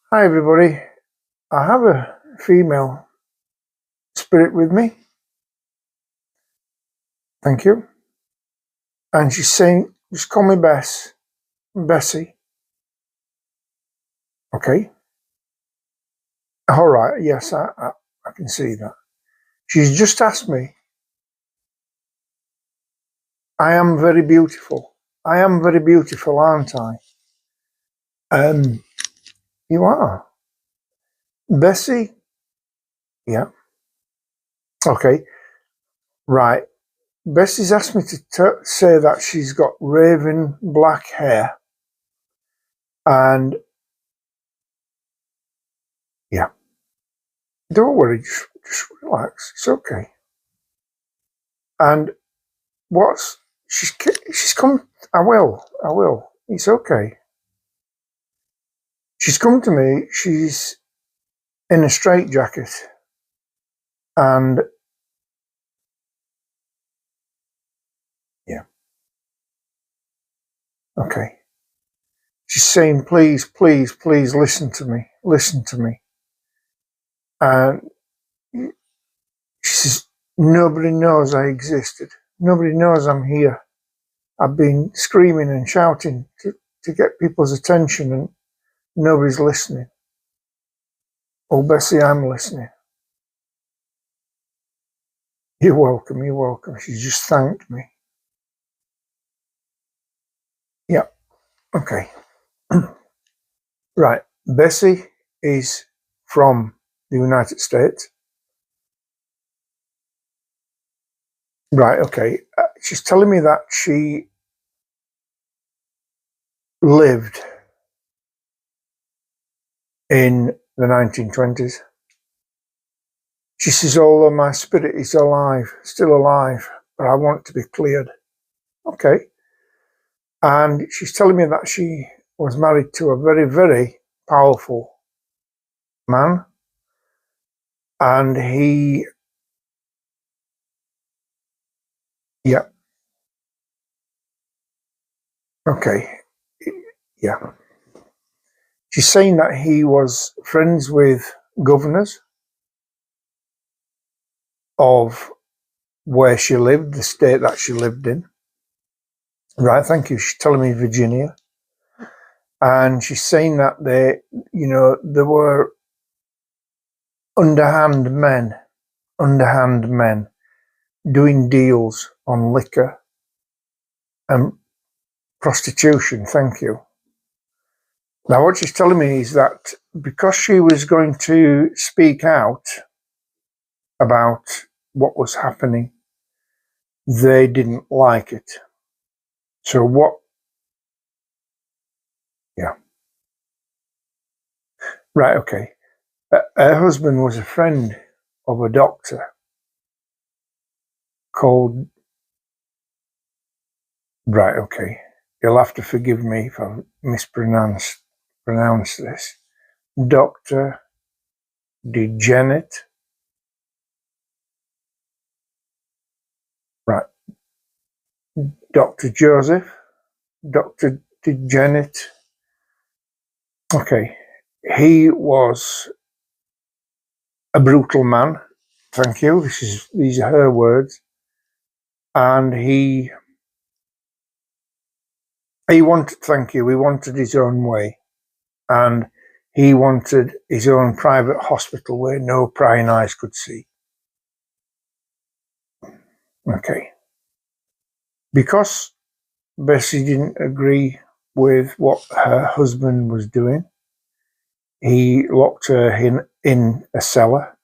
Hi everybody, I have a female spirit with me, thank you, and she's saying, just call me Bessie, okay? Alright, yes, I can see that. She's just asked me, I am very beautiful. I am very beautiful, aren't I? You are. Bessie? Yeah, okay, right. Bessie's asked me to say that she's got raven black hair, and yeah, don't worry, just relax, it's okay. And what's she's come? I will. It's okay. She's come to me. She's in a straitjacket, and yeah, okay. She's saying, please, please, please listen to me. Listen to me. And she says, nobody knows I existed. Nobody knows I'm here. I've been screaming and shouting to get people's attention, and nobody's listening. Oh, Bessie, I'm listening. You're welcome. You're welcome. She just thanked me. Yeah. Okay. Right. Bessie is from the United States. Right. Okay. She's telling me that she lived in the 1920s. She says, although my spirit is alive, still alive, but I want to be cleared. Okay. And she's telling me that she was married to a very, very powerful man. And yeah. Okay. Yeah. She's saying that he was friends with governors of where she lived, the state that she lived in. Right, thank you. She's telling me Virginia. And she's saying that there were underhand men doing deals on liquor and prostitution. Thank you. Now, what she's telling me is that because she was going to speak out about what was happening, they didn't like it. So what? Yeah. Right, okay. Her husband was a friend of a doctor called, right, okay. You'll have to forgive me if I've mispronounced this. Dr. DeJeanette. Right. Dr. Joseph. Dr. DeJeanette. Okay. He was a brutal man. Thank you. These are her words. And he wanted, thank you, he wanted his own way. And he wanted his own private hospital where no prying eyes could see. Okay. Because Bessie didn't agree with what her husband was doing, he locked her in a cellar,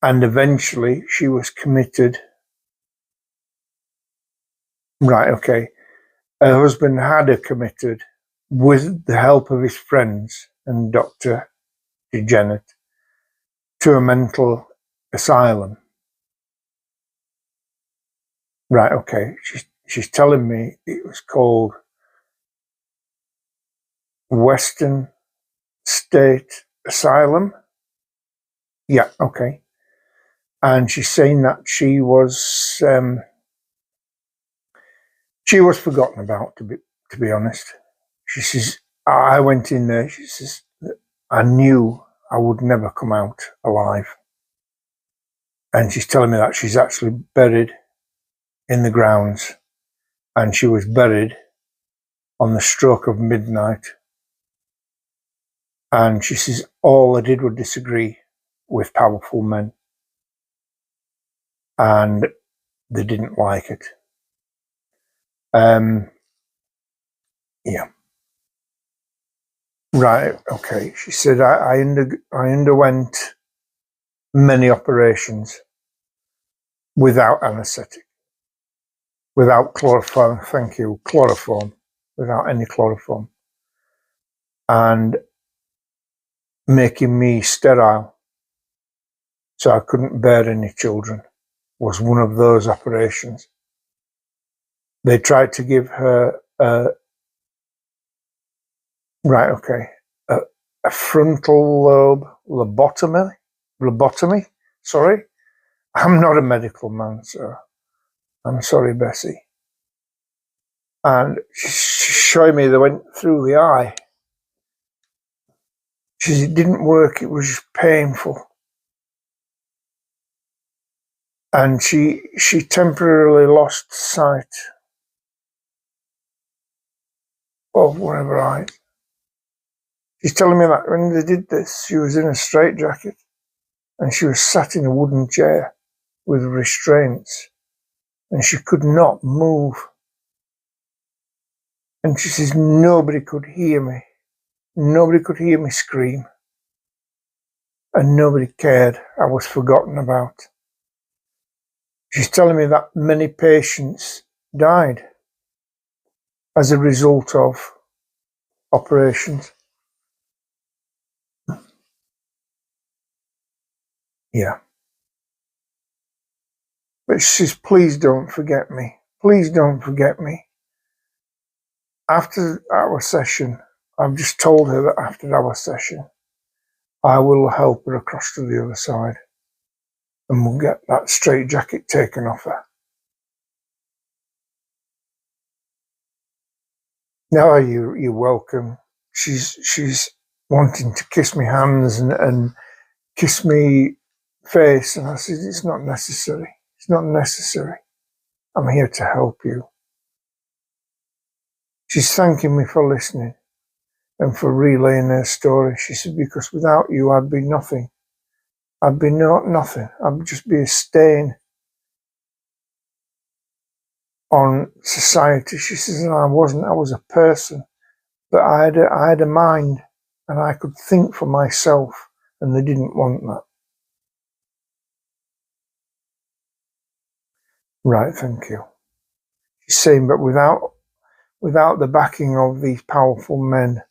and eventually she was committed. Right, okay. Her husband had her committed with the help of his friends and Dr. DeJeanette to a mental asylum. Right, okay. She's telling me it was called Western State Asylum. Yeah, okay. And she's saying that she was forgotten about, to be honest. She says, I went in there, she says, I knew I would never come out alive. And she's telling me that she's actually buried in the grounds, and she was buried on the stroke of midnight. And she says all I did was disagree with powerful men, and they didn't like it. Yeah. Right, okay. She said I underwent many operations without anaesthetic, without chloroform, thank you, chloroform, without any chloroform, and making me sterile so I couldn't bear any children was one of those operations. They tried to give her a frontal lobe lobotomy. Sorry, I'm not a medical man, so I'm sorry, Bessie. And she's showing me they went through the eye. She said it didn't work, it was just painful. And she temporarily lost sight of one of her eyes. She's telling me that when they did this, she was in a straitjacket and she was sat in a wooden chair with restraints and she could not move. And she says nobody could hear me. Nobody could hear me scream. And nobody cared. I was forgotten about. She's telling me that many patients died as a result of operations. Yeah. But she says, please don't forget me. Please don't forget me. After our session, I've just told her that after our session, I will help her across to the other side and we'll get that straitjacket taken off her. No, you're welcome. She's wanting to kiss me hands and kiss me face, and I said, it's not necessary. It's not necessary. I'm here to help you. She's thanking me for listening and for relaying her story. She said, because without you, I'd be nothing. I'd be nothing. I'd just be a stain on society. She says, and I wasn't. I was a person, but I had a mind and I could think for myself, and they didn't want that. Right, thank you. She's saying, but without the backing of these powerful men,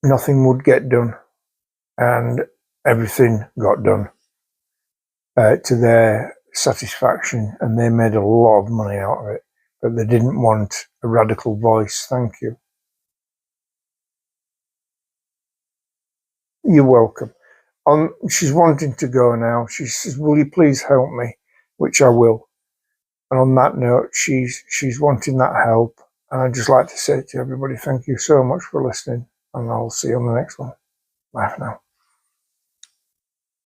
nothing would get done, and everything got done to their satisfaction, and they made a lot of money out of it, but they didn't want a radical voice. Thank you. You're welcome. She's wanting to go now. She says, will you please help me? Which I will. And on that note, she's wanting that help. And I'd just like to say to everybody, thank you so much for listening. And I'll see you on the next one. Bye for now.